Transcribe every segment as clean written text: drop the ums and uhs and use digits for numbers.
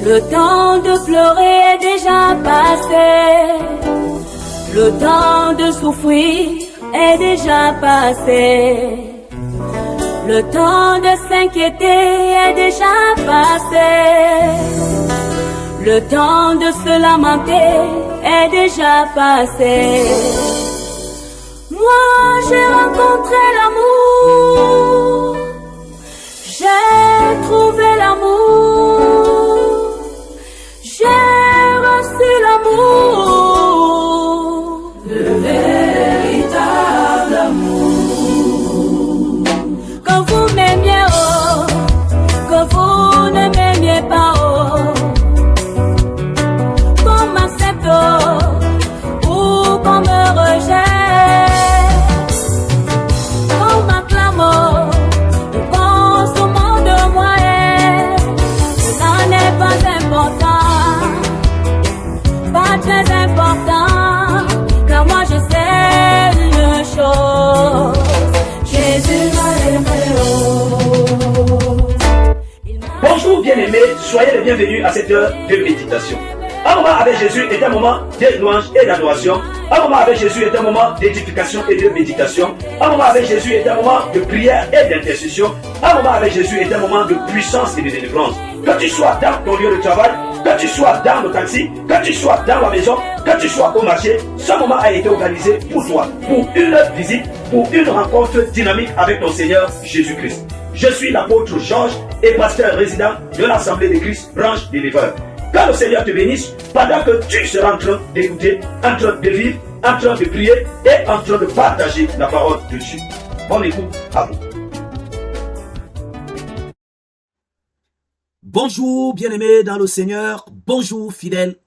Le temps de pleurer est déjà passé. Le temps de souffrir est déjà passé. Le temps de s'inquiéter est déjà passé. Le temps de se lamenter est déjà passé. Moi j'ai rencontré l'amour. J'ai trouvé l'amour. J'ai reçu l'amour. Le véritable amour. Que vous m'aimiez, oh, que vous ne m'aimiez pas, oh, qu'on m'accepte, oh, ou qu'on me rejette, qu'on m'acclame, oh, qu'on se moque de moi, ça n'est pas important, pas très important, car moi je sais une chose, Jésus m'a aimé, oh. Bonjour bien-aimés, soyez les bienvenus à cette heure de méditation. Un moment avec Jésus est un moment de louange et d'adoration. Un moment avec Jésus est un moment d'édification et de méditation. Un moment avec Jésus est un moment de prière et d'intercession. Un moment avec Jésus est un moment de puissance et de délivrance. Que tu sois dans ton lieu de travail, que tu sois dans le taxi, que tu sois dans la maison, que tu sois au marché, ce moment a été organisé pour toi, pour une visite, pour une rencontre dynamique avec ton Seigneur Jésus-Christ. Je suis l'apôtre Georges et pasteur résident de l'Assemblée de Christ, branche des Leveurs. Que le Seigneur te bénisse pendant que tu seras en train d'écouter, en train de vivre, en train de prier et en train de partager la parole de Dieu. Bonne écoute à vous. Bonjour bien-aimés dans le Seigneur, bonjour fidèles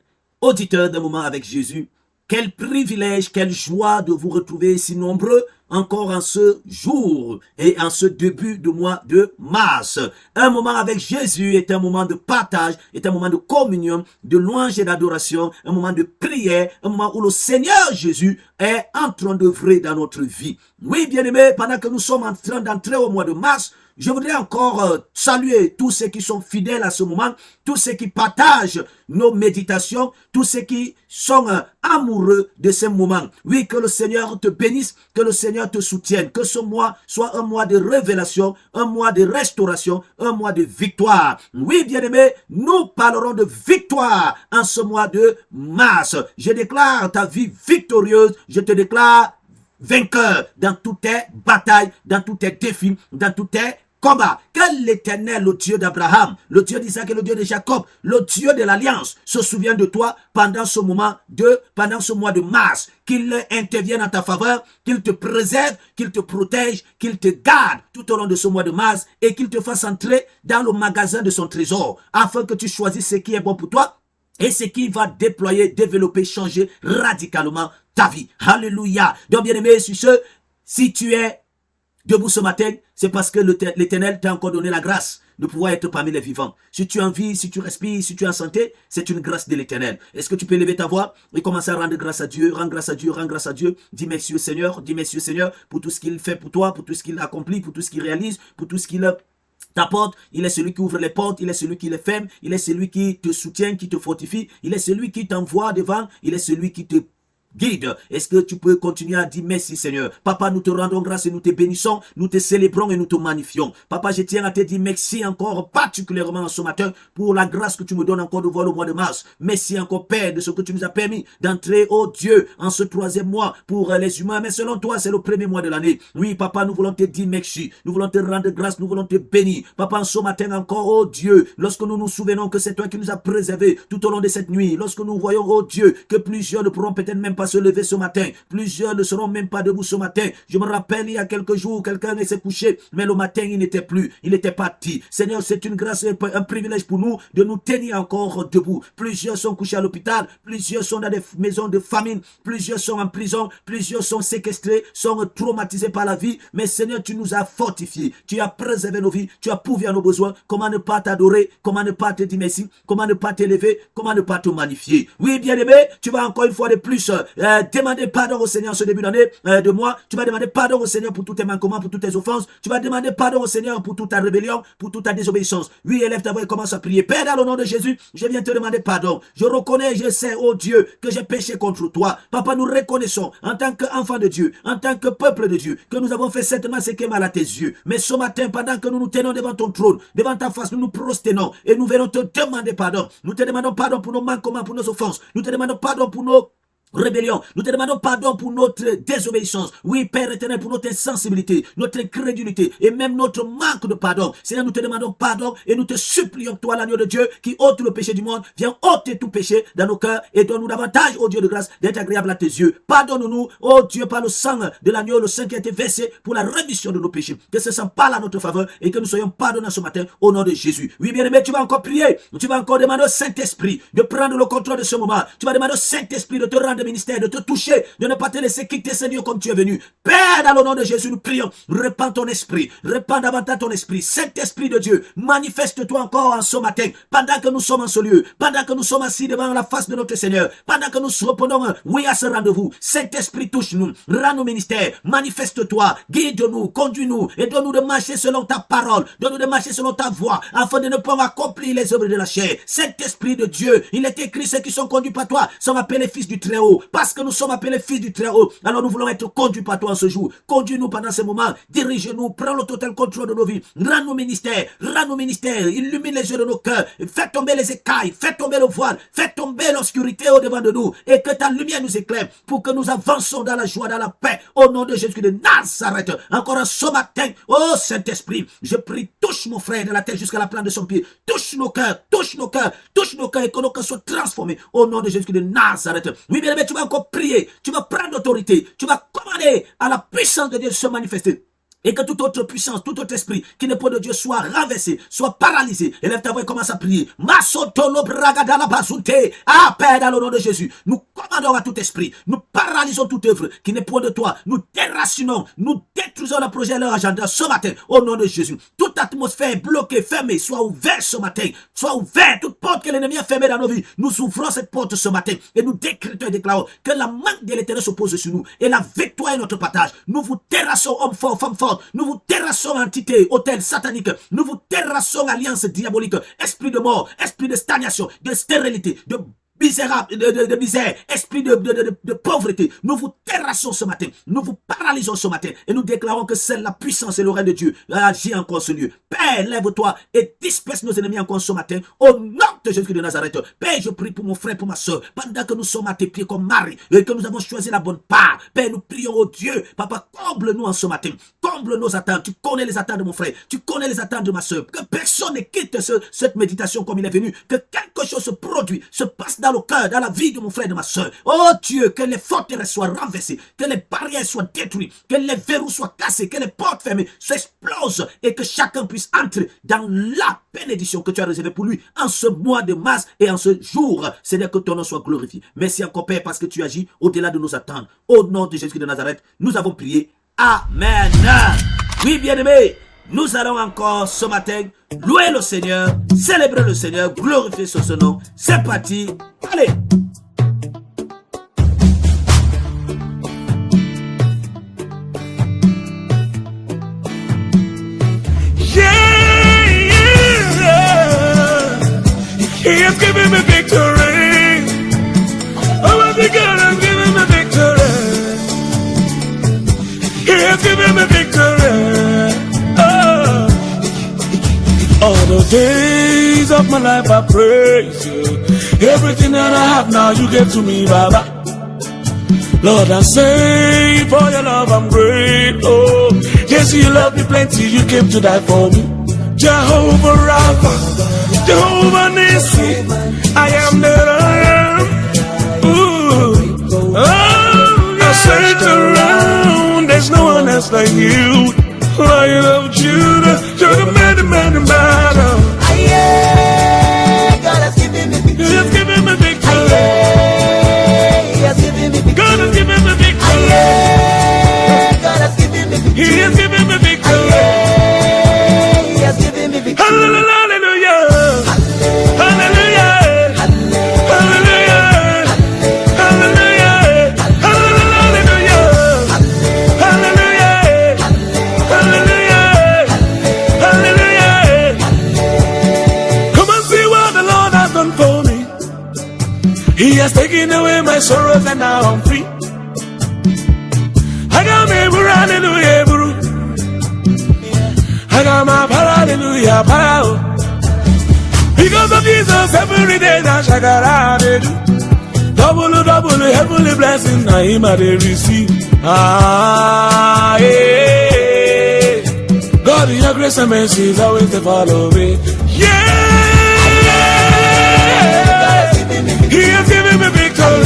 auditeurs d'un moment avec Jésus. Quel privilège, quelle joie de vous retrouver si nombreux encore en ce jour et en ce début de mois de mars. Un moment avec Jésus est un moment de partage, est un moment de communion, de louange et d'adoration, un moment de prière, un moment où le Seigneur Jésus est en train d'œuvrer dans notre vie. Oui, bien-aimés, pendant que nous sommes en train d'entrer au mois de mars, je voudrais encore saluer tous ceux qui sont fidèles à ce moment, tous ceux qui partagent nos méditations, tous ceux qui sont amoureux de ce moment. Oui, que le Seigneur te bénisse, que le Seigneur te soutienne, que ce mois soit un mois de révélation, un mois de restauration, un mois de victoire. Oui, bien-aimés, nous parlerons de victoire en ce mois de mars. Je déclare ta vie victorieuse, je te déclare vainqueur dans toutes tes batailles, dans tous tes défis, dans tous tes combat. Que l'Éternel, le Dieu d'Abraham, le Dieu d'Isaac et le Dieu de Jacob, le Dieu de l'Alliance, se souvient de toi pendant ce mois de mars, qu'il intervienne en ta faveur, qu'il te préserve, qu'il te protège, qu'il te garde tout au long de ce mois de mars et qu'il te fasse entrer dans le magasin de son trésor, afin que tu choisisses ce qui est bon pour toi et ce qui va déployer, développer, changer radicalement ta vie. Alléluia. Donc bien aimé, sur ce, si tu es debout ce matin, c'est parce que l'Éternel t'a encore donné la grâce de pouvoir être parmi les vivants. Si tu es en vie, si tu respires, si tu es en santé, c'est une grâce de l'Éternel. Est-ce que tu peux lever ta voix et commencer à rendre grâce à Dieu, rends grâce à Dieu, rends grâce à Dieu. Dis merci au Seigneur, pour tout ce qu'il fait pour toi, pour tout ce qu'il accomplit, pour tout ce qu'il réalise, pour tout ce qu'il t'apporte. Il est celui qui ouvre les portes, il est celui qui les ferme, il est celui qui te soutient, qui te fortifie, il est celui qui t'envoie devant, il est celui qui te guide. Est-ce que tu peux continuer à dire merci Seigneur? Papa, nous te rendons grâce et nous te bénissons, nous te célébrons et nous te magnifions. Papa, je tiens à te dire merci encore particulièrement ce matin pour la grâce que tu me donnes encore de voir le mois de mars. Merci encore Père de ce que tu nous as permis d'entrer, oh Dieu, en ce troisième mois pour les humains. Mais selon toi, c'est le premier mois de l'année. Oui, Papa, nous voulons te dire merci. Nous voulons te rendre grâce, nous voulons te bénir. Papa, en ce matin encore, oh Dieu, lorsque nous nous souvenons que c'est toi qui nous as préservés tout au long de cette nuit, lorsque nous voyons, oh Dieu, que plusieurs ne pourront peut-être même pas se lever ce matin, plusieurs ne seront même pas debout ce matin. Je me rappelle, il y a quelques jours, quelqu'un s'est couché, mais le matin, il n'était plus, il était parti. Seigneur, c'est une grâce, un privilège pour nous de nous tenir encore debout. Plusieurs sont couchés à l'hôpital, plusieurs sont dans des maisons de famine, plusieurs sont en prison, plusieurs sont séquestrés, sont traumatisés par la vie. Mais Seigneur, tu nous as fortifiés, tu as préservé nos vies, tu as pourvu à nos besoins. Comment ne pas t'adorer, comment ne pas te dire merci, comment ne pas t'élever, comment ne pas te magnifier. Oui, bien-aimé, tu vas encore une fois de plus demander pardon au Seigneur ce début d'année, de mois. Tu vas demander pardon au Seigneur pour tous tes manquements, pour toutes tes offenses. Tu vas demander pardon au Seigneur pour toute ta rébellion, pour toute ta désobéissance. Oui, élève ta voix et commence à prier. Père, dans le nom de Jésus, je viens te demander pardon. Je reconnais, je sais, oh Dieu, que j'ai péché contre toi. Papa, nous reconnaissons en tant qu'enfants de Dieu, en tant que peuple de Dieu, que nous avons fait certainement ce qui est mal à tes yeux. Mais ce matin, pendant que nous nous tenons devant ton trône, devant ta face, nous nous prosternons et nous venons te demander pardon. Nous te demandons pardon pour nos manquements, pour nos offenses. Nous te demandons pardon pour nos rébellion. Nous te demandons pardon pour notre désobéissance. Oui, Père éternel, pour notre insensibilité, notre incrédulité et même notre manque de pardon. Seigneur, nous te demandons pardon et nous te supplions, toi, l'agneau de Dieu, qui ôte le péché du monde, viens ôter tout péché dans nos cœurs et donne-nous davantage, oh Dieu de grâce, d'être agréable à tes yeux. Pardonne-nous, oh Dieu, par le sang de l'agneau, le sang qui a été versé pour la rémission de nos péchés. Que ce sang parle à notre faveur et que nous soyons pardonnés ce matin au nom de Jésus. Oui, bien-aimé, tu vas encore prier. Tu vas encore demander au Saint-Esprit de prendre le contrôle de ce moment. Tu vas demander au Saint-Esprit de te rendre ministère, de te toucher, de ne pas te laisser quitter, Seigneur, comme tu es venu. Père, dans le nom de Jésus, nous prions. Répands ton esprit. Répands davantage ton esprit. Saint-Esprit de Dieu, manifeste-toi encore en ce matin, pendant que nous sommes en ce lieu, pendant que nous sommes assis devant la face de notre Seigneur, pendant que nous répondons oui à ce rendez-vous. Saint-Esprit, touche-nous, rends-nous ministère, manifeste-toi, guide-nous, conduis-nous et donne-nous de marcher selon ta parole, donne-nous de marcher selon ta voix, afin de ne pas accomplir les œuvres de la chair. Saint-Esprit de Dieu, il est écrit, ceux qui sont conduits par toi sont appelés fils du Très-Haut. Parce que nous sommes appelés fils du Très-Haut, alors nous voulons être conduits par toi en ce jour. Conduis-nous pendant ce moment, dirige-nous, prends le total contrôle de nos vies, rends-nous ministère, illumine les yeux de nos cœurs, fais tomber les écailles, fais tomber le voile, fais tomber l'obscurité au devant de nous, et que ta lumière nous éclaire, pour que nous avançons dans la joie, dans la paix, au nom de Jésus de Nazareth. Encore ce matin, oh Saint-Esprit, je prie, touche mon frère de la tête jusqu'à la plante de son pied, touche nos cœurs, et que nos cœurs soient transformés, au nom de Jésus de Nazareth. Oui, bien aimé, tu vas encore prier, tu vas prendre l'autorité, tu vas commander à la puissance de Dieu de se manifester. Et que toute autre puissance, tout autre esprit qui n'est pas de Dieu soit renversé, soit paralysé. Élève ta voix et commence à prier. Masotolo bragadala bazunte. Ah, Père, dans le nom de Jésus, nous commandons à tout esprit, nous paralysons toute œuvre qui n'est point de toi. Nous déracinons, nous détruisons le projet et leur agenda ce matin, au nom de Jésus. Toute atmosphère bloquée, fermée, soit ouverte ce matin. Soit ouverte, toute porte que l'ennemi a fermée dans nos vies. Nous ouvrons cette porte ce matin et nous décrétons et déclarons que la main de l'Éternel se pose sur nous et la victoire est notre partage. Nous vous terrassons, hommes forts, femmes fortes. Nous vous terrassons, entité, hôtel satanique. Nous vous terrassons, alliance diabolique, esprit de mort, esprit de stagnation, de stérilité, de misérable, de misère, esprit de pauvreté. Nous vous terrassons ce matin, nous vous paralysons ce matin et nous déclarons que c'est la puissance et le règne de Dieu agit encore ce lieu. Père, lève-toi et disperse nos ennemis encore ce matin au nom de Jésus de Nazareth. Père, je prie pour mon frère, pour ma soeur, pendant que nous sommes à tes pieds comme Marie et que nous avons choisi la bonne part. Père, nous prions au Dieu, Papa, comble-nous en ce matin, comble nos attentes. Tu connais les attentes de mon frère, tu connais les attentes de ma soeur. Que personne ne quitte cette méditation comme il est venu, que quelque chose se produise, se passe dans le cœur, dans la vie de mon frère et de ma soeur. Oh Dieu, que les forteresses soient renversées, que les barrières soient détruites, que les verrous soient cassés, que les portes fermées s'explosent et que chacun puisse entrer dans la bénédiction que tu as réservée pour lui en ce mois de mars et en ce jour. Seigneur, que ton nom soit glorifié. Merci encore, Père, parce que tu agis au-delà de nos attentes. Au nom de Jésus de Nazareth, nous avons prié. Amen. Oui, bien-aimés, nous allons encore ce matin louer le Seigneur, célébrer le Seigneur, glorifier son nom. C'est parti. Allez. He has given me victory. Oh, my God has given me victory. He has given me victory. Oh, all the days of my life I praise you. Everything that I have now you gave to me, Baba. Lord, I say for your love I'm grateful. Yes, you love me plenty, you came to die for me. Jehovah Rapha, Jehovah Nissi, I am that I am. Ooh. Oh, I searched around, there's no one else like you. Lion of Judah, you're the man in battle. God has given me victory. He has given me victory. He has given me victory. God has given me victory. God has given me victory. He has given me victory. He has given me victory. Hallelujah. Hallelujah. Hallelujah. Hallelujah. He has taken away my sorrows and now I'm free. I got me buru, hallelujah, buru. I got my power, hallelujah, power. Because of Jesus, every day that shakara they do. Double, heavenly blessing, I am at receive. Ah, yeah. God, in your grace and mercy is always to follow me. Yeah. He has given me victory.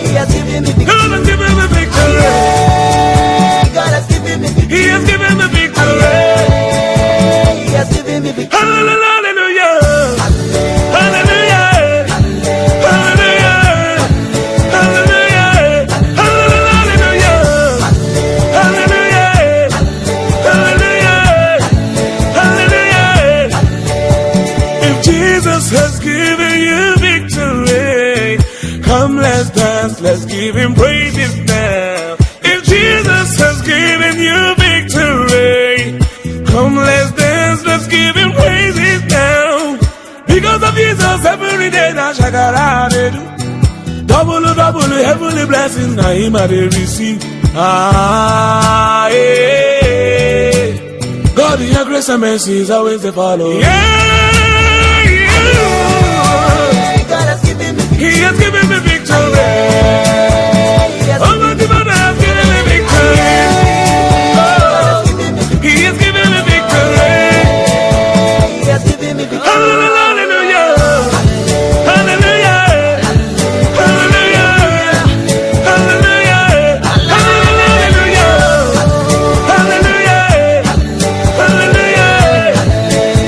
He has given me victory. God has given me victory. God has given me victory. He has given me victory. He has given me victory. Hallelujah. Let's give him praises now. If Jesus has given you victory, come let's dance, let's give him praises now. Because of Jesus, every day now shakara they do. Double, heavenly blessings now him I they receive. Ah, yeah. God in your grace and mercy is always to follow. Yeah. God has given me victory. He has given me victory. Almighty Father has given me victory. He has given me victory. He has given me victory. Hallelujah. Hallelujah. Hallelujah. Hallelujah. Hallelujah. Hallelujah.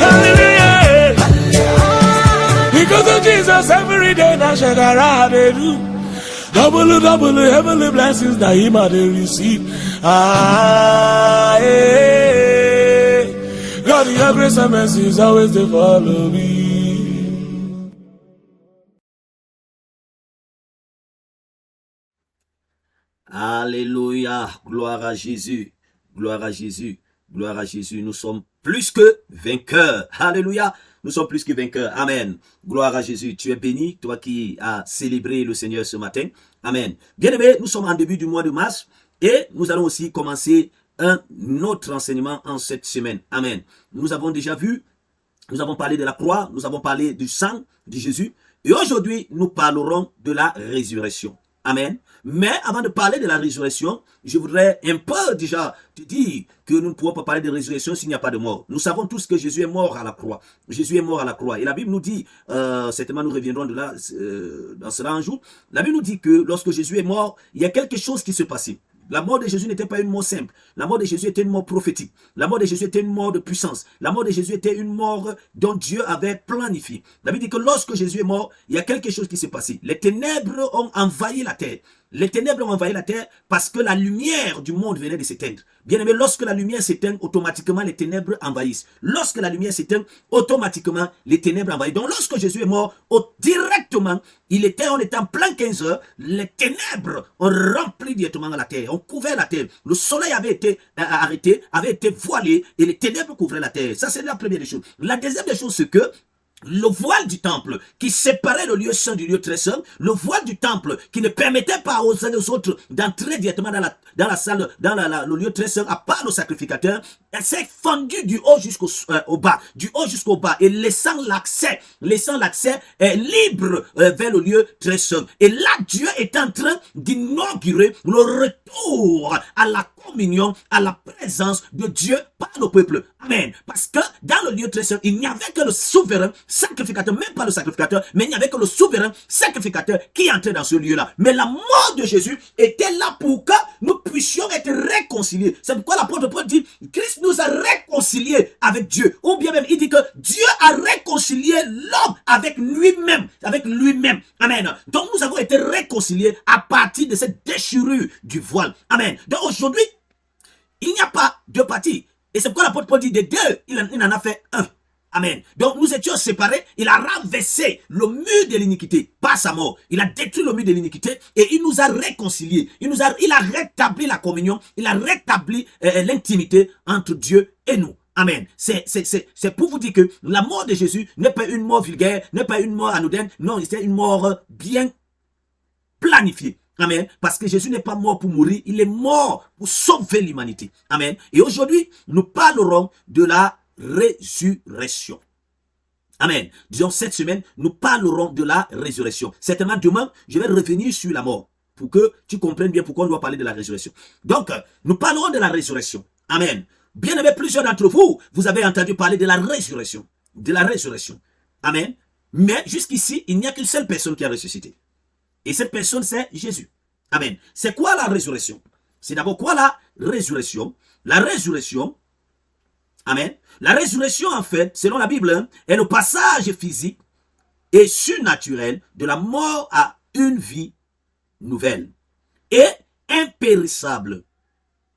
Hallelujah. Because of Jesus, every day now shakara they do. Double, heavenly blessings that him I they receive. Ah, yeah. God, your grace and mercy is always to follow me. Alléluia, gloire à Jésus, gloire à Jésus, gloire à Jésus. Nous sommes plus que vainqueurs. Alléluia, nous sommes plus que vainqueurs. Amen. Gloire à Jésus. Tu es béni, toi qui as célébré le Seigneur ce matin. Amen. Bien-aimés, nous sommes en début du mois de mars et nous allons aussi commencer un autre enseignement en cette semaine. Amen. Nous avons déjà vu, nous avons parlé de la croix, nous avons parlé du sang de Jésus et aujourd'hui, nous parlerons de la résurrection. Amen. Mais avant de parler de la résurrection, je voudrais un peu déjà te dire que nous ne pouvons pas parler de résurrection s'il n'y a pas de mort. Nous savons tous que Jésus est mort à la croix. Jésus est mort à la croix. Et la Bible nous dit, certainement nous reviendrons de là dans cela un jour, la Bible nous dit que lorsque Jésus est mort, il y a quelque chose qui se passait. La mort de Jésus n'était pas une mort simple. La mort de Jésus était une mort prophétique. La mort de Jésus était une mort de puissance. La mort de Jésus était une mort dont Dieu avait planifié. La Bible dit que lorsque Jésus est mort, il y a quelque chose qui s'est passé. Les ténèbres ont envahi la terre. Les ténèbres ont envahi la terre parce que la lumière du monde venait de s'éteindre. Bien aimé, lorsque la lumière s'éteint, automatiquement les ténèbres envahissent. Lorsque la lumière s'éteint, automatiquement les ténèbres envahissent. Donc lorsque Jésus est mort, directement, on était en plein 15 heures, les ténèbres ont rempli directement la terre, ont couvert la terre. Le soleil avait été arrêté, avait été voilé et les ténèbres couvraient la terre. Ça c'est la première des choses. La deuxième des choses, c'est que le voile du temple qui séparait le lieu saint du lieu très saint, le voile du temple qui ne permettait pas aux uns et aux autres d'entrer directement dans la salle, dans le lieu très saint, à part le sacrificateur, elle s'est fendue du haut jusqu'au bas, du haut jusqu'au bas, et laissant l'accès libre vers le lieu très saint. Et là, Dieu est en train d'inaugurer le retour à la communion, à la présence de Dieu par le peuple. Amen. Parce que dans le lieu très saint, il n'y avait que le souverain sacrificateur, même pas le sacrificateur, mais il n'y avait que le souverain sacrificateur qui entrait dans ce lieu-là. Mais la mort de Jésus était là pour que nous puissions être réconciliés. C'est pourquoi l'apôtre Paul dit, Christ nous a réconciliés avec Dieu. Ou bien même, il dit que Dieu a réconcilié l'homme avec lui-même. Avec lui-même. Amen. Donc nous avons été réconciliés à partir de cette déchirure du voile. Amen. Donc aujourd'hui, il n'y a pas deux parties. Et c'est pourquoi l'apôtre Paul dit, des deux, il en a fait un. Amen. Donc nous étions séparés, il a renversé le mur de l'iniquité par sa mort. Il a détruit le mur de l'iniquité et il nous a réconciliés. Il a rétabli la communion, il a rétabli l'intimité entre Dieu et nous. Amen. C'est pour vous dire que la mort de Jésus n'est pas une mort vulgaire, n'est pas une mort anodine. Non, c'est une mort bien planifiée. Amen. Parce que Jésus n'est pas mort pour mourir, il est mort pour sauver l'humanité. Amen. Et aujourd'hui, nous parlerons de la résurrection. Amen. Disons, cette semaine, nous parlerons de la résurrection. Certainement, demain, je vais revenir sur la mort pour que tu comprennes bien pourquoi on doit parler de la résurrection. Donc, nous parlerons de la résurrection. Amen. Bien aimé, plusieurs d'entre vous, vous avez entendu parler de la résurrection. De la résurrection. Amen. Mais jusqu'ici, il n'y a qu'une seule personne qui a ressuscité. Et cette personne, c'est Jésus. Amen. C'est quoi la résurrection? C'est d'abord quoi la résurrection? La résurrection, amen. La résurrection, en fait, selon la Bible, est le passage physique et surnaturel de la mort à une vie nouvelle et impérissable,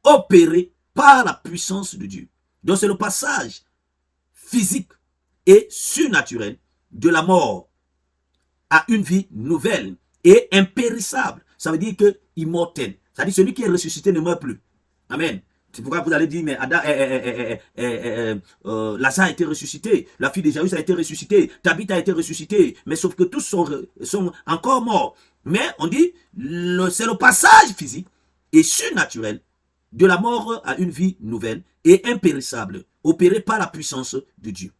opérée par la puissance de Dieu. Donc, c'est le passage physique et surnaturel de la mort à une vie nouvelle et impérissable. Ça veut dire que immortel. Ça veut dire celui qui est ressuscité ne meurt plus. Amen. C'est pourquoi vous allez dire, mais Lazare a été ressuscité, la fille de Jairus a été ressuscitée, Tabitha a été ressuscitée, mais sauf que tous sont encore morts. Mais on dit, c'est le passage physique et surnaturel de la mort à une vie nouvelle et impérissable, opérée par la puissance de Dieu.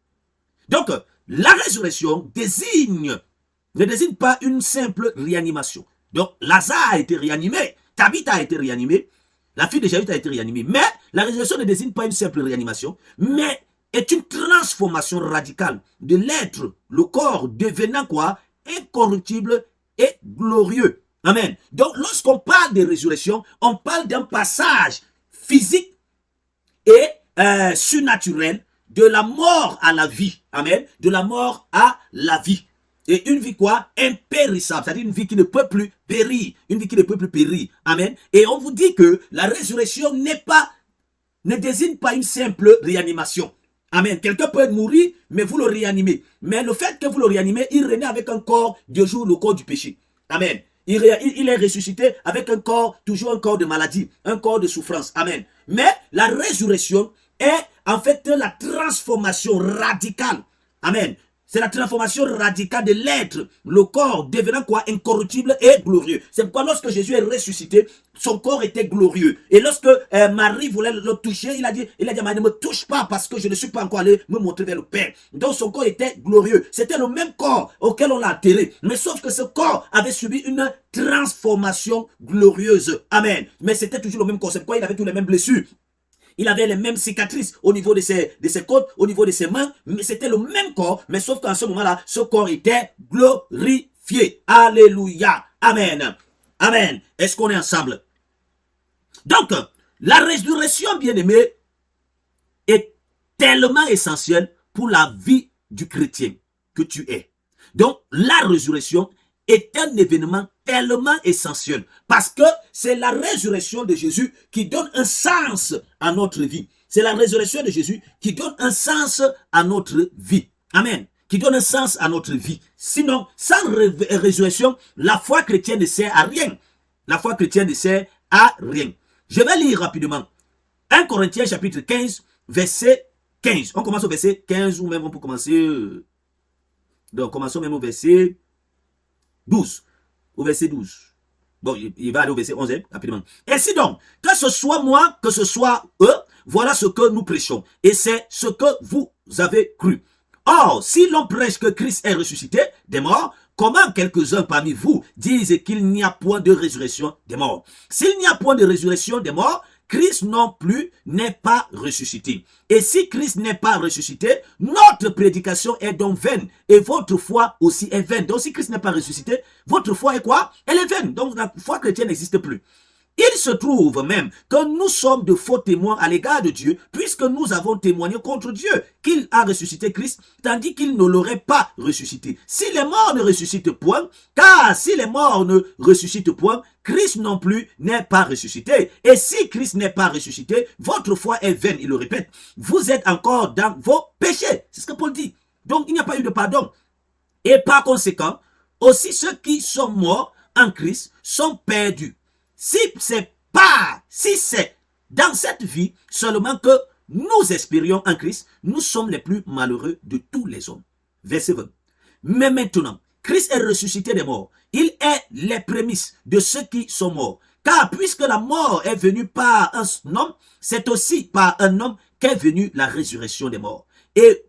Donc, la résurrection ne désigne pas une simple réanimation. Donc, Lazare a été réanimé, Tabitha a été réanimée, la fille de Jairus a été réanimée. Mais la résurrection ne désigne pas une simple réanimation, mais est une transformation radicale de l'être, le corps devenant quoi? Incorruptible et glorieux. Amen. Donc, lorsqu'on parle de résurrection, on parle d'un passage physique et surnaturel de la mort à la vie. Amen. De la mort à la vie. Et une vie quoi? Impérissable. C'est-à-dire une vie qui ne peut plus périr. Une vie qui ne peut plus périr. Amen. Et on vous dit que la résurrection ne désigne pas une simple réanimation. Amen. Quelqu'un peut mourir, mais vous le réanimez. Mais le fait que vous le réanimez, il renaît avec un corps de jour, le corps du péché. Amen. Il est ressuscité avec un corps, toujours un corps de maladie, un corps de souffrance. Amen. Mais la résurrection est en fait la transformation radicale. Amen. C'est la transformation radicale de l'être, le corps devenant quoi? Incorruptible et glorieux. C'est pourquoi lorsque Jésus est ressuscité, son corps était glorieux. Et lorsque Marie voulait le toucher, il a dit, ne me touche pas parce que je ne suis pas encore allé me montrer vers le Père. Donc son corps était glorieux. C'était le même corps auquel on l'a enterré. Mais sauf que ce corps avait subi une transformation glorieuse. Amen. Mais c'était toujours le même corps. C'est pourquoi il avait tous les mêmes blessures. Il avait les mêmes cicatrices au niveau de ses côtes, au niveau de ses mains, mais c'était le même corps, mais sauf qu'en ce moment-là, ce corps était glorifié. Alléluia. Amen. Amen. Est-ce qu'on est ensemble? Donc, la résurrection, bien-aimé, est tellement essentielle pour la vie du chrétien que tu es. Donc, la résurrection est un événement tellement essentiel parce que c'est la résurrection de Jésus qui donne un sens à notre vie. C'est la résurrection de Jésus qui donne un sens à notre vie. Amen. Qui donne un sens à notre vie. Sinon, sans résurrection, la foi chrétienne ne sert à rien. La foi chrétienne ne sert à rien. Je vais lire rapidement. 1 Corinthiens chapitre 15, verset 15. On commence au verset 15 ou même on peut commencer... Donc, commençons même au verset 12. Au verset 12. Bon, il va aller au verset 11, rapidement. Ainsi donc, que ce soit moi, que ce soit eux, voilà ce que nous prêchons. Et c'est ce que vous avez cru. Or, si l'on prêche que Christ est ressuscité des morts, comment quelques-uns parmi vous disent qu'il n'y a point de résurrection des morts? S'il n'y a point de résurrection des morts, Christ non plus n'est pas ressuscité. Et si Christ n'est pas ressuscité, notre prédication est donc vaine. Et votre foi aussi est vaine. Donc si Christ n'est pas ressuscité, votre foi est quoi? Elle est vaine. Donc la foi chrétienne n'existe plus. Il se trouve même que nous sommes de faux témoins à l'égard de Dieu, puisque nous avons témoigné contre Dieu qu'il a ressuscité Christ, tandis qu'il ne l'aurait pas ressuscité. Si les morts ne ressuscitent point, car si les morts ne ressuscitent point, Christ non plus n'est pas ressuscité. Et si Christ n'est pas ressuscité, votre foi est vaine, il le répète. Vous êtes encore dans vos péchés. C'est ce que Paul dit. Donc il n'y a pas eu de pardon. Et par conséquent, aussi ceux qui sont morts en Christ sont perdus. Si c'est dans cette vie seulement que nous espérions en Christ, nous sommes les plus malheureux de tous les hommes. Verset 20. Mais maintenant, Christ est ressuscité des morts. Il est les prémices de ceux qui sont morts. Car puisque la mort est venue par un homme, c'est aussi par un homme qu'est venue la résurrection des morts. Et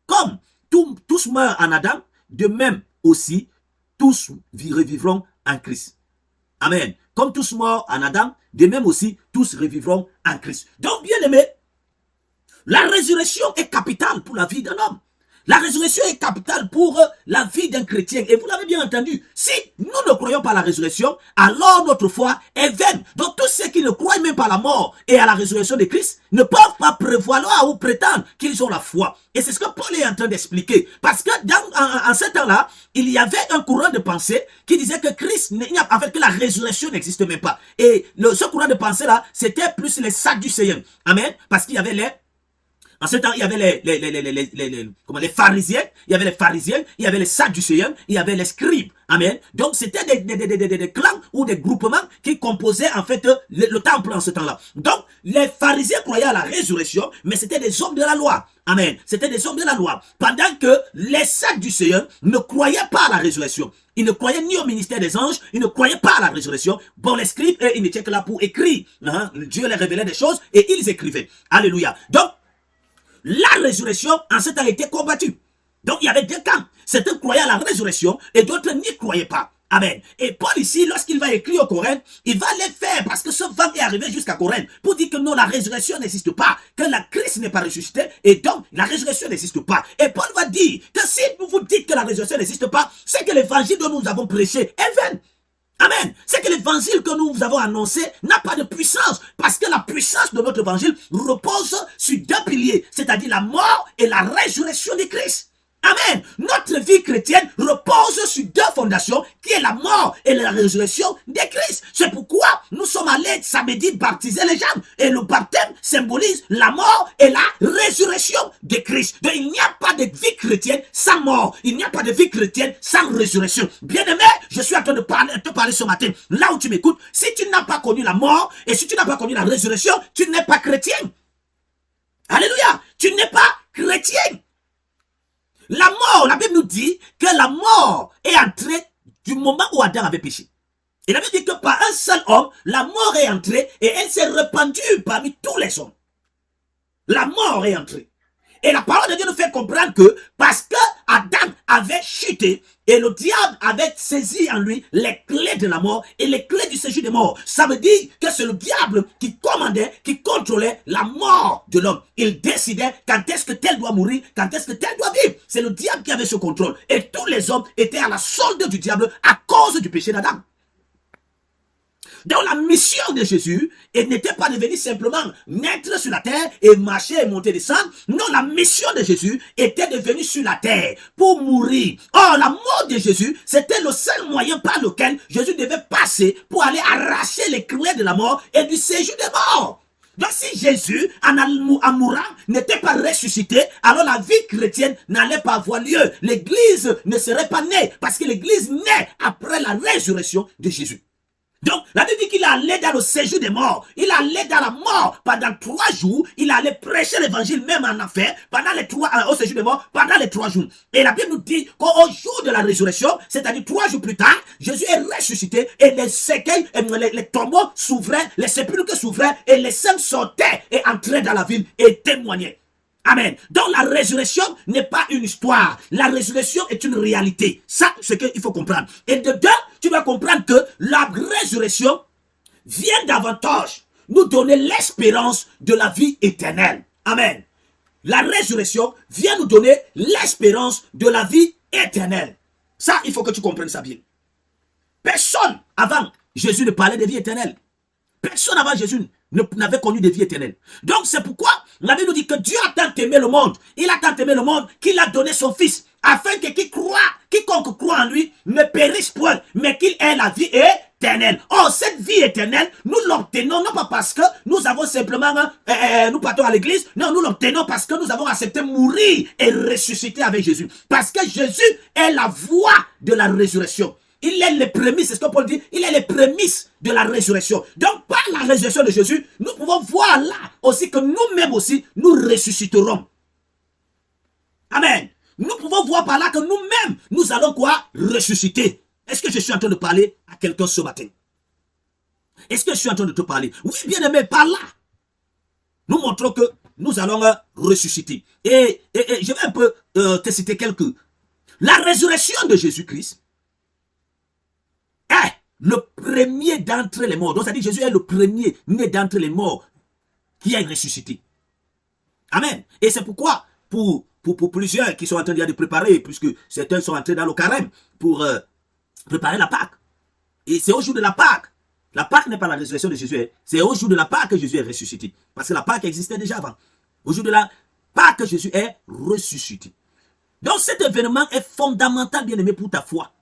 comme tous meurent en Adam, de même aussi, tous revivront en Christ. Amen. Comme tous morts en Adam, de même aussi, tous revivront en Christ. Donc, bien aimé, la résurrection est capitale pour la vie d'un homme. La résurrection est capitale pour la vie d'un chrétien. Et vous l'avez bien entendu, si nous ne croyons pas à la résurrection, alors notre foi est vaine. Donc tous ceux qui ne croient même pas à la mort et à la résurrection de Christ ne peuvent pas prévaloir ou prétendre qu'ils ont la foi. Et c'est ce que Paul est en train d'expliquer. Parce que en ce temps-là, il y avait un courant de pensée qui disait que Christ, en fait, que la résurrection n'existe même pas. Et ce courant de pensée-là, c'était plus les Sadducéens. Amen. Parce qu'il y avait en ce temps, il y avait les pharisiens, il y avait les sadducéens, il y avait les scribes. Amen. Donc, c'était des clans ou des groupements qui composaient, en fait, le temple en ce temps-là. Donc, les pharisiens croyaient à la résurrection, mais c'était des hommes de la loi. Amen. C'était des hommes de la loi. Pendant que les sadducéens ne croyaient pas à la résurrection. Ils ne croyaient ni au ministère des anges, ils ne croyaient pas à la résurrection. Bon, les scribes, ils n'étaient que là pour écrire. Dieu leur révélait des choses et ils écrivaient. Alléluia. Donc, la résurrection, en ce temps, était combattue. Donc, il y avait deux camps. Certains croyaient à la résurrection et d'autres n'y croyaient pas. Amen. Et Paul ici, lorsqu'il va écrire au Corinthe, il va les faire parce que ce vent est arrivé jusqu'à Corinthe pour dire que non, la résurrection n'existe pas, que la Christ n'est pas ressuscité et donc la résurrection n'existe pas. Et Paul va dire que si vous dites que la résurrection n'existe pas, c'est que l'évangile dont nous avons prêché est vain. Amen. C'est que l'évangile que nous avons annoncé n'a pas de puissance. Parce que la puissance de notre évangile repose sur deux piliers. C'est-à-dire la mort et la résurrection de Christ. Amen. Notre vie chrétienne repose sur deux fondations, qui est la mort et la résurrection de Christ. C'est pourquoi nous sommes allés samedi baptiser les gens. Et le baptême symbolise la mort et la résurrection de Christ. Donc il n'y a pas de vie chrétienne sans mort. Il n'y a pas de vie chrétienne sans résurrection. Bien-aimé, je suis en train de te parler ce matin. Là où tu m'écoutes, si tu n'as pas connu la mort et si tu n'as pas connu la résurrection, tu n'es pas chrétien. Alléluia. Tu n'es pas chrétien. La mort, la Bible nous dit que la mort est entrée du moment où Adam avait péché. Et la Bible dit que par un seul homme, la mort est entrée et elle s'est répandue parmi tous les hommes. La mort est entrée. Et la parole de Dieu nous fait comprendre que parce que Adam avait chuté et le diable avait saisi en lui les clés de la mort et les clés du séjour des morts. Ça veut dire que c'est le diable qui commandait, qui contrôlait la mort de l'homme. Il décidait quand est-ce que tel doit mourir, quand est-ce que tel doit vivre. C'est le diable qui avait ce contrôle. Et tous les hommes étaient à la solde du diable à cause du péché d'Adam. Donc la mission de Jésus n'était pas de venir simplement naître sur la terre et marcher et monter et descendre. Non, la mission de Jésus était de venir sur la terre pour mourir. Or, la mort de Jésus, c'était le seul moyen par lequel Jésus devait passer pour aller arracher les clés de la mort et du séjour des morts. Donc si Jésus, en mourant, n'était pas ressuscité, alors la vie chrétienne n'allait pas avoir lieu. L'église ne serait pas née parce que l'église naît après la résurrection de Jésus. Donc, la Bible dit qu'il allait dans le séjour des morts. Il allait dans la mort pendant 3 jours. Il allait prêcher l'évangile même en enfer pendant au séjour des morts pendant les 3 jours. Et la Bible nous dit qu'au jour de la résurrection, c'est-à-dire 3 jours plus tard, Jésus est ressuscité et les séquelles, les tombeaux s'ouvraient, les sépulcres s'ouvraient et les saints sortaient et entraient dans la ville et témoignaient. Amen. Donc la résurrection n'est pas une histoire. La résurrection est une réalité. Ça, c'est ce qu'il faut comprendre. Et de deux, tu vas comprendre que la résurrection vient davantage nous donner l'espérance de la vie éternelle. Amen. La résurrection vient nous donner l'espérance de la vie éternelle. Ça, il faut que tu comprennes ça bien. Personne avant Jésus ne parlait de vie éternelle. Personne avant Jésus n'avait connu de vie éternelle. Donc c'est pourquoi la Bible nous dit que Dieu a tant aimé le monde. Il a tant aimé le monde qu'il a donné son Fils. Afin que quiconque croit en lui ne périsse point, mais qu'il ait la vie éternelle. Or, cette vie éternelle, nous l'obtenons non pas parce que nous avons simplement, nous partons à l'église. Non, nous l'obtenons parce que nous avons accepté mourir et ressusciter avec Jésus. Parce que Jésus est la voie de la résurrection. il est les prémices, c'est ce que Paul dit, il est les prémices de la résurrection. Donc par la résurrection de Jésus, nous pouvons voir là aussi que nous-mêmes aussi, nous ressusciterons. Amen. Nous pouvons voir par là que nous-mêmes, nous allons quoi? Ressusciter. Est-ce que je suis en train de parler à quelqu'un ce matin? Est-ce que je suis en train de te parler? Oui, bien aimé, par là, nous montrons que nous allons ressusciter. Et je vais un peu te citer quelques. La résurrection de Jésus-Christ est le premier d'entre les morts. Donc ça dit Jésus est le premier né d'entre les morts qui est ressuscité. Amen. Et c'est pourquoi pour plusieurs qui sont en train de préparer, puisque certains sont entrés dans le carême pour préparer la Pâque. Et c'est au jour de la Pâque. La Pâque n'est pas la résurrection de Jésus. C'est au jour de la Pâque que Jésus est ressuscité. Parce que la Pâque existait déjà avant. Au jour de la Pâque, Jésus est ressuscité. Donc cet événement est fondamental, bien aimé, pour ta foi.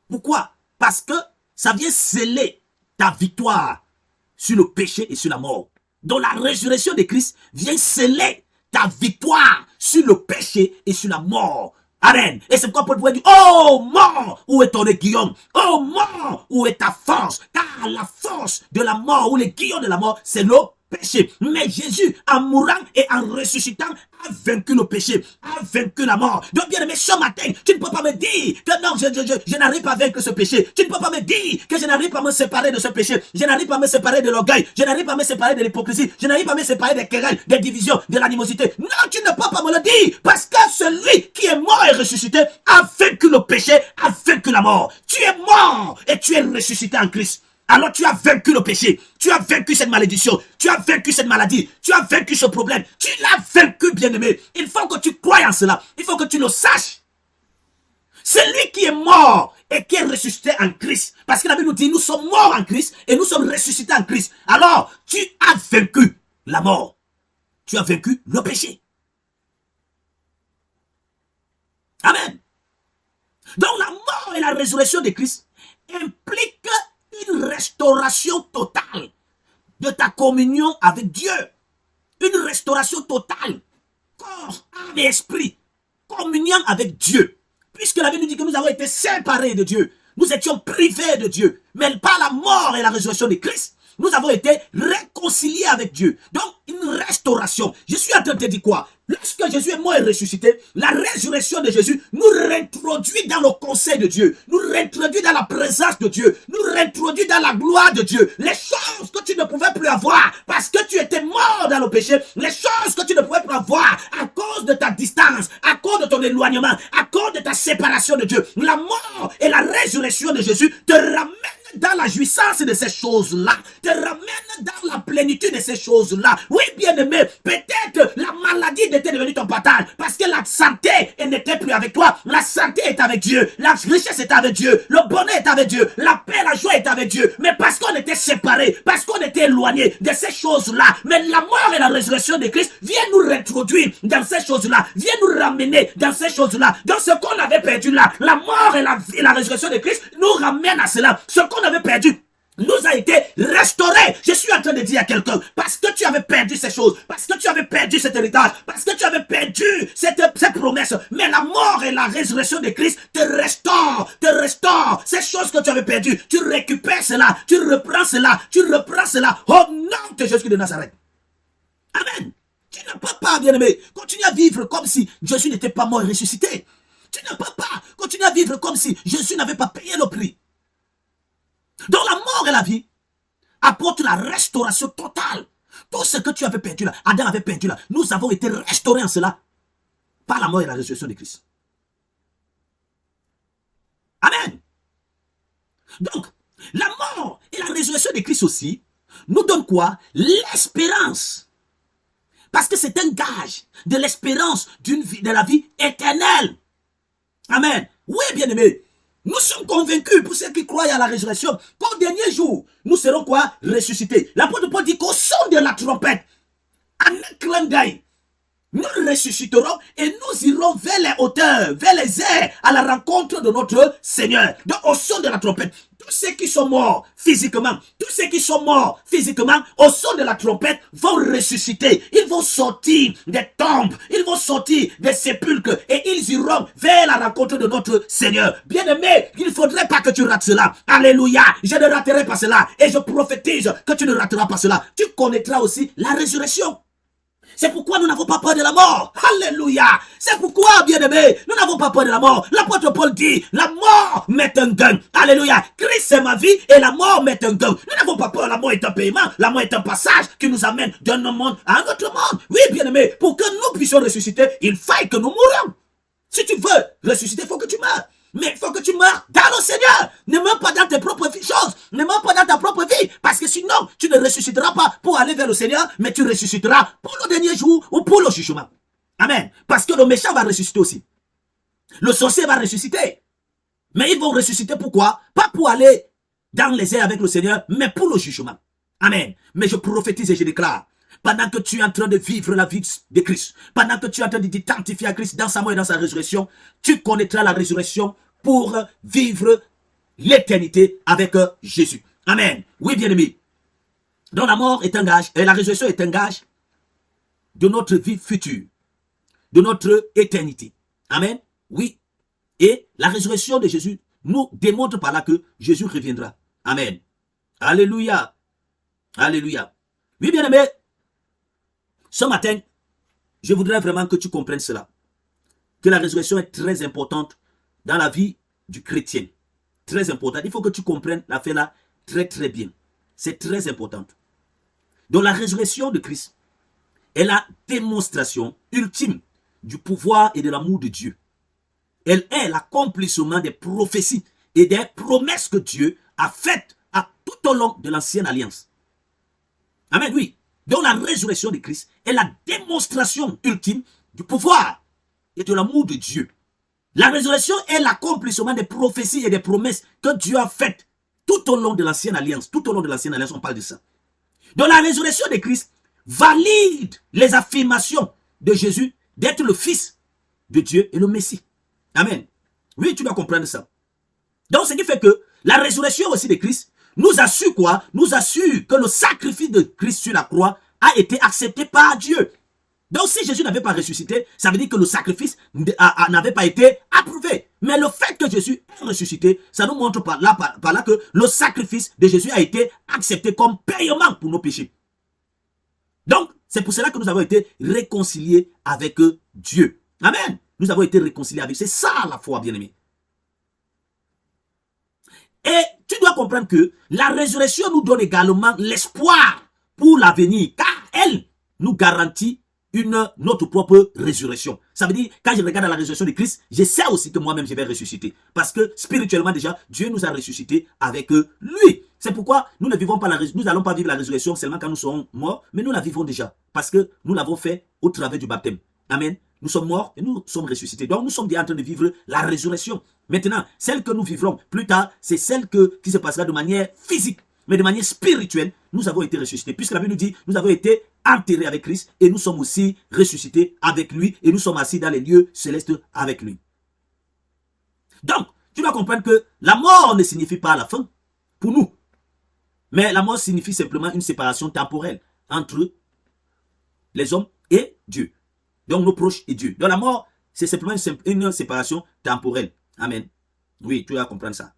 Pourquoi? Parce que ça vient sceller ta victoire sur le péché et sur la mort. Donc la résurrection de Christ vient sceller ta victoire sur le péché et sur la mort. Amen. Et c'est pourquoi Paul pouvait dire, oh mort, où est ton aiguillon? Oh mort, où est ta force? Car la force de la mort ou l'aiguillon de la mort, c'est le péché. Mais Jésus, en mourant et en ressuscitant, a vaincu le péché, a vaincu la mort. Donc bien aimé, ce matin, tu ne peux pas me dire que non, je n'arrive pas à vaincre ce péché. Tu ne peux pas me dire que je n'arrive pas à me séparer de ce péché. Je n'arrive pas à me séparer de l'orgueil. Je n'arrive pas à me séparer de l'hypocrisie. Je n'arrive pas à me séparer des querelles, des divisions, de l'animosité. Non, tu ne peux pas me le dire. Parce que celui qui est mort et ressuscité a vaincu le péché, a vaincu la mort. Tu es mort et tu es ressuscité en Christ. Alors tu as vaincu le péché, tu as vaincu cette malédiction, tu as vaincu cette maladie, tu as vaincu ce problème, tu l'as vaincu, bien-aimé. Il faut que tu croies en cela, il faut que tu le saches. Celui qui est mort et qui est ressuscité en Christ, parce que la Bible nous dit, nous sommes morts en Christ et nous sommes ressuscités en Christ. Alors, tu as vaincu la mort, tu as vaincu le péché. Amen. Donc la mort et la résurrection de Christ impliquent une restauration totale de ta communion avec Dieu. Une restauration totale. Corps, âme et esprit. Communion avec Dieu. Puisque la Bible nous dit que nous avons été séparés de Dieu. Nous étions privés de Dieu. Mais par la mort et la résurrection de Christ, nous avons été réconciliés avec Dieu. Donc, une restauration. Je suis en train de te dire quoi? Lorsque Jésus est mort et ressuscité, la résurrection de Jésus nous réintroduit dans le conseil de Dieu, nous réintroduit dans la présence de Dieu, nous réintroduit dans la gloire de Dieu. Les choses que tu ne pouvais plus avoir parce que tu étais mort dans le péché, les choses que tu ne pouvais plus avoir à cause de ta distance, à cause de ton éloignement, à cause de ta séparation de Dieu. La mort et la résurrection de Jésus te ramènent dans la jouissance de ces choses-là, te ramène dans la plénitude de ces choses-là. Oui, bien-aimé, peut-être la maladie était devenue ton partage, parce que la santé n'était plus avec toi, la santé est avec Dieu, la richesse est avec Dieu, le bonheur est avec Dieu, la paix, la joie est avec Dieu, mais parce qu'on était séparés, parce qu'on était éloignés de ces choses-là, mais la mort et la résurrection de Christ viennent nous réintroduire dans ces choses-là, viennent nous ramener dans ces choses-là, dans ce qu'on avait perdu là. La mort et la résurrection de Christ nous ramènent à cela. Ce qu'on avait perdu nous a été restauré. Je suis en train de dire à quelqu'un, parce que tu avais perdu ces choses, parce que tu avais perdu cet héritage, parce que tu avais perdu cette promesse, mais la mort et la résurrection de Christ te restaure ces choses que tu avais perdues. Tu récupères cela, tu reprends cela au nom de Jésus de Nazareth. Amen. Tu ne peux pas, bien-aimé, continuer à vivre comme si Jésus n'était pas mort et ressuscité. Tu ne peux pas continuer à vivre comme si Jésus n'avait pas payé le prix. Donc la mort et la vie apportent la restauration totale. Tout ce que tu avais perdu là, Adam avait perdu là, nous avons été restaurés en cela par la mort et la résurrection de Christ. Amen. Donc, la mort et la résurrection de Christ aussi nous donnent quoi? L'espérance. Parce que c'est un gage de l'espérance de la vie éternelle. Amen. Oui, bien-aimé. Nous sommes convaincus, pour ceux qui croient à la résurrection, qu'au dernier jour, nous serons quoi? Ressuscités. L'apôtre Paul dit qu'au son de la trompette, en un clin d'œil, nous ressusciterons et nous irons vers les hauteurs, vers les airs, à la rencontre de notre Seigneur. Donc au son de la trompette. Donc tous ceux qui sont morts physiquement, tous ceux qui sont morts physiquement, au son de la trompette, vont ressusciter. Ils vont sortir des tombes, ils vont sortir des sépulcres et ils iront vers la rencontre de notre Seigneur. Bien-aimé, il ne faudrait pas que tu rates cela. Alléluia, je ne raterai pas cela et je prophétise que tu ne rateras pas cela. Tu connaîtras aussi la résurrection. C'est pourquoi nous n'avons pas peur de la mort. Alléluia. C'est pourquoi, bien-aimés, nous n'avons pas peur de la mort. L'apôtre Paul dit, la mort m'est un gain. Alléluia. Christ c'est ma vie et la mort m'est un gain. Nous n'avons pas peur. La mort est un paiement. La mort est un passage qui nous amène d'un monde à un autre monde. Oui, bien-aimés, pour que nous puissions ressusciter, il faille que nous mourions. Si tu veux ressusciter, il faut que tu meurs. Mais il faut que tu meurs dans le Seigneur. Ne meurs pas dans tes propres choses. Ne meurs pas dans ta propre vie. Parce que sinon, tu ne ressusciteras pas pour aller vers le Seigneur, mais tu ressusciteras pour le dernier jour ou pour le jugement. Amen. Parce que le méchant va ressusciter aussi. Le sorcier va ressusciter. Mais ils vont ressusciter pourquoi? Pas pour aller dans les airs avec le Seigneur, mais pour le jugement. Amen. Mais je prophétise et je déclare. Pendant que tu es en train de vivre la vie de Christ, pendant que tu es en train de t'identifier à Christ dans sa mort et dans sa résurrection, tu connaîtras la résurrection pour vivre l'éternité avec Jésus. Amen. Oui, bien-aimé. Donc la mort est un gage, et la résurrection est un gage de notre vie future, de notre éternité. Amen. Oui. Et la résurrection de Jésus nous démontre par là que Jésus reviendra. Amen. Alléluia. Alléluia. Oui, bien-aimé. Ce matin, je voudrais vraiment que tu comprennes cela. Que la résurrection est très importante dans la vie du chrétien. Très importante. Il faut que tu comprennes l'affaire là très très bien. C'est très important. Donc la résurrection de Christ est la démonstration ultime du pouvoir et de l'amour de Dieu. Elle est l'accomplissement des prophéties et des promesses que Dieu a faites tout au long de l'ancienne alliance. Amen, oui. Donc la résurrection de Christ est la démonstration ultime du pouvoir et de l'amour de Dieu. La résurrection est l'accomplissement des prophéties et des promesses que Dieu a faites tout au long de l'ancienne alliance. Tout au long de l'ancienne alliance, on parle de ça. Donc la résurrection de Christ valide les affirmations de Jésus d'être le Fils de Dieu et le Messie. Amen. Oui, tu dois comprendre ça. Donc ce qui fait que la résurrection aussi de Christ nous assure quoi? Nous assure que le sacrifice de Christ sur la croix a été accepté par Dieu. Donc si Jésus n'avait pas ressuscité, ça veut dire que le sacrifice n'avait pas été approuvé. Mais le fait que Jésus ait ressuscité, ça nous montre par là que le sacrifice de Jésus a été accepté comme paiement pour nos péchés. Donc c'est pour cela que nous avons été réconciliés avec Dieu. Amen. Nous avons été réconciliés avec Dieu. C'est ça la foi, bien-aimé. Et tu dois comprendre que la résurrection nous donne également l'espoir pour l'avenir, car elle nous garantit notre propre résurrection. Ça veut dire, quand je regarde la résurrection de Christ, je sais aussi que moi-même je vais ressusciter. Parce que spirituellement déjà, Dieu nous a ressuscités avec lui. C'est pourquoi nous ne vivons pas nous n'allons pas vivre la résurrection seulement quand nous serons morts, mais nous la vivons déjà. Parce que nous l'avons fait au travers du baptême. Amen. Nous sommes morts et nous sommes ressuscités. Donc nous sommes déjà en train de vivre la résurrection. Maintenant, celle que nous vivrons plus tard, c'est celle qui se passera de manière physique. Mais de manière spirituelle, nous avons été ressuscités. Puisque la Bible nous dit, nous avons été enterrés avec Christ et nous sommes aussi ressuscités avec lui et nous sommes assis dans les lieux célestes avec lui. Donc, tu dois comprendre que la mort ne signifie pas la fin pour nous. Mais la mort signifie simplement une séparation temporelle entre les hommes et Dieu. Donc nos proches et Dieu. Donc la mort, c'est simplement une séparation temporelle. Amen. Oui, tu dois comprendre ça.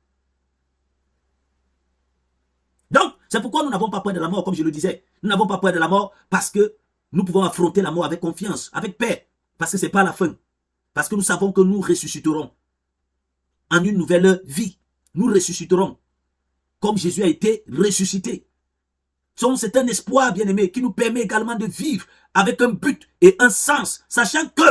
Donc, c'est pourquoi nous n'avons pas peur de la mort, comme je le disais. Nous n'avons pas peur de la mort parce que nous pouvons affronter la mort avec confiance, avec paix. Parce que ce n'est pas la fin. Parce que nous savons que nous ressusciterons en une nouvelle vie. Nous ressusciterons comme Jésus a été ressuscité. C'est un espoir, bien-aimé, qui nous permet également de vivre avec un but et un sens, sachant que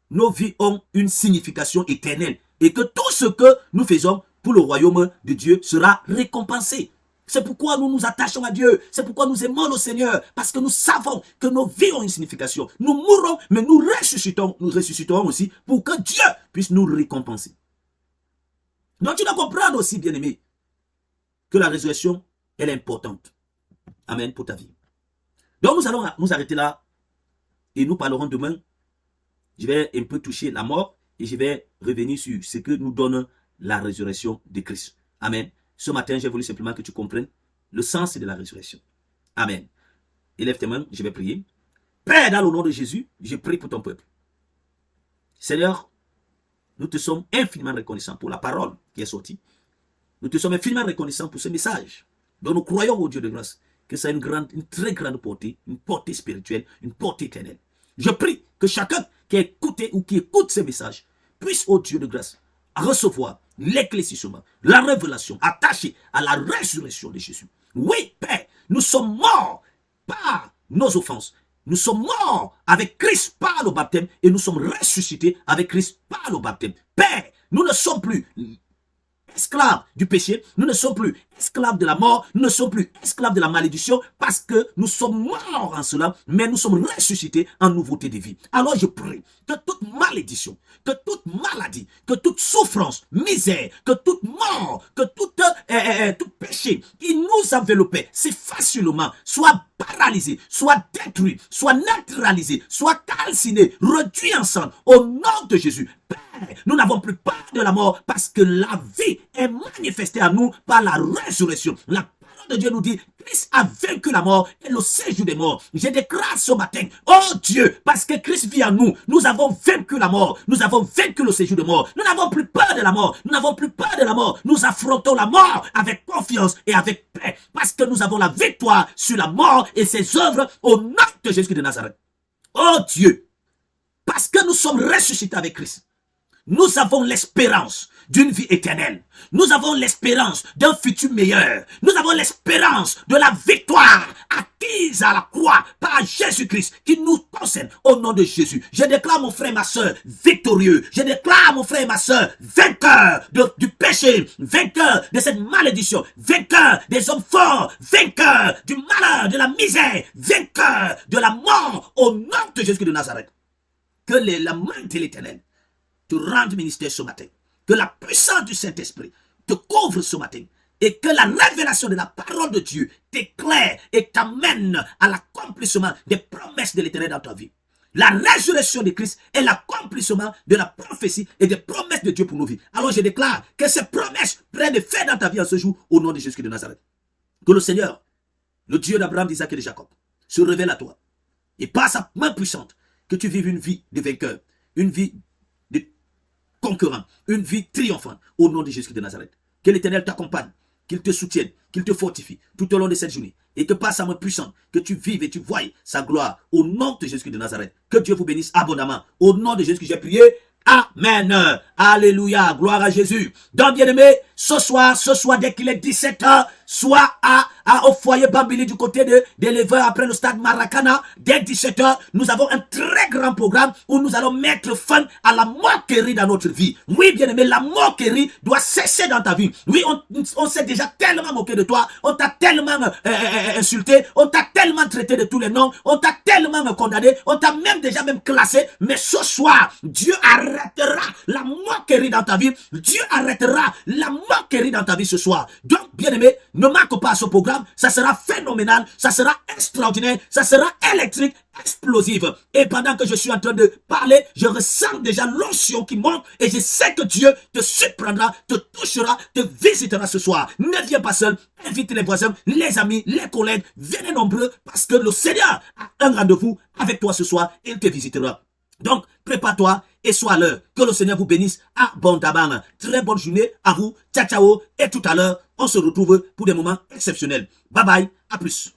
nos vies ont une signification éternelle et que tout ce que nous faisons pour le royaume de Dieu sera récompensé. C'est pourquoi nous nous attachons à Dieu, c'est pourquoi nous aimons le Seigneur, parce que nous savons que nos vies ont une signification. Nous mourrons, mais nous ressusciterons aussi pour que Dieu puisse nous récompenser. Donc tu dois comprendre aussi, bien-aimé, que la résurrection, elle est importante. Amen, pour ta vie. Donc nous allons nous arrêter là et nous parlerons demain. Je vais un peu toucher la mort et je vais revenir sur ce que nous donne la résurrection de Christ. Amen. Ce matin, j'ai voulu simplement que tu comprennes le sens de la résurrection. Amen. Élève tes mains, je vais prier. Père, dans le nom de Jésus, je prie pour ton peuple. Seigneur, nous te sommes infiniment reconnaissants pour la parole qui est sortie. Nous te sommes infiniment reconnaissants pour ce message dont nous croyons au Dieu de grâce que ça a une très grande portée, une portée spirituelle, une portée éternelle. Je prie que chacun qui a écouté ou qui écoute ce message puisse, au Dieu de grâce, recevoir l'éclaircissement, la révélation attachée à la résurrection de Jésus. Oui, Père, nous sommes morts par nos offenses. Nous sommes morts avec Christ par le baptême et nous sommes ressuscités avec Christ par le baptême. Père, nous ne sommes plus esclaves du péché, nous ne sommes plus esclaves de la mort, nous ne sommes plus esclaves de la malédiction parce que nous sommes morts en cela, mais nous sommes ressuscités en nouveauté de vie. Alors je prie que toute malédiction, que toute maladie, que toute souffrance, misère, que toute mort, que tout péché qui nous enveloppait si facilement soit paralysé, soit détruit, soit neutralisé, soit calciné, réduit ensemble au nom de Jésus. Père, nous n'avons plus peur de la mort parce que la vie est manifestée à nous par la résurrection. La parole de Dieu nous dit, Christ a vaincu la mort et le séjour des morts. Je déclare ce matin, oh Dieu, parce que Christ vit en nous, nous avons vaincu la mort, nous avons vaincu le séjour des morts. Nous n'avons plus peur de la mort, nous n'avons plus peur de la mort. Nous affrontons la mort avec confiance et avec paix parce que nous avons la victoire sur la mort et ses œuvres au nom de Jésus de Nazareth. Oh Dieu, parce que nous sommes ressuscités avec Christ, nous avons l'espérance d'une vie éternelle. Nous avons l'espérance d'un futur meilleur. Nous avons l'espérance de la victoire acquise à la croix par Jésus-Christ qui nous concerne au nom de Jésus. Je déclare mon frère et ma soeur victorieux. Je déclare mon frère et ma soeur vainqueur du péché, vainqueur de cette malédiction, vainqueur des hommes forts, vainqueur du malheur, de la misère, vainqueur de la mort au nom de Jésus de Nazareth. Que la main de l'Éternel te rende ministère ce matin. Que la puissance du Saint-Esprit te couvre ce matin. Et que la révélation de la parole de Dieu t'éclaire et t'amène à l'accomplissement des promesses de l'Éternel dans ta vie. La résurrection de Christ est l'accomplissement de la prophétie et des promesses de Dieu pour nos vies. Alors je déclare que ces promesses prennent effet dans ta vie en ce jour au nom de Jésus de Nazareth. Que le Seigneur, le Dieu d'Abraham, d'Isaac et de Jacob, se révèle à toi. Et par sa main puissante, que tu vives une vie de vainqueur, une vie de conquérant, une vie triomphante au nom de Jésus de Nazareth. Que l'Éternel t'accompagne, qu'il te soutienne, qu'il te fortifie tout au long de cette journée. Et que par sa main puissante, que tu vives et tu voies sa gloire au nom de Jésus de Nazareth. Que Dieu vous bénisse abondamment. Au nom de Jésus que j'ai prié. Amen. Alléluia. Gloire à Jésus. Donc, bien-aimé, ce soir, dès qu'il est 17h, soit au foyer Bambili du côté de l'éleveur après le stade Maracana, dès 17h, nous avons un très grand programme où nous allons mettre fin à la moquerie dans notre vie. Oui, bien-aimé, la moquerie doit cesser dans ta vie. Oui, on s'est déjà tellement moqué de toi, on t'a tellement insulté, on t'a tellement traité de tous les noms, on t'a tellement condamné, on t'a même classé, mais ce soir, Dieu arrêtera la moquerie dans ta vie. Dieu arrêtera la moquerie dans ta vie ce soir. Donc, bien-aimé, ne manque pas ce programme. Ça sera phénoménal, ça sera extraordinaire, ça sera électrique, explosive. Et pendant que je suis en train de parler, je ressens déjà l'onction qui monte et je sais que Dieu te surprendra, te touchera, te visitera ce soir. Ne viens pas seul, invite les voisins, les amis, les collègues, venez nombreux parce que le Seigneur a un rendez-vous avec toi ce soir et il te visitera. Donc, prépare-toi et sois à l'heure. Que le Seigneur vous bénisse abondamment. Très bonne journée à vous. Ciao, ciao. Et tout à l'heure, on se retrouve pour des moments exceptionnels. Bye bye. À plus.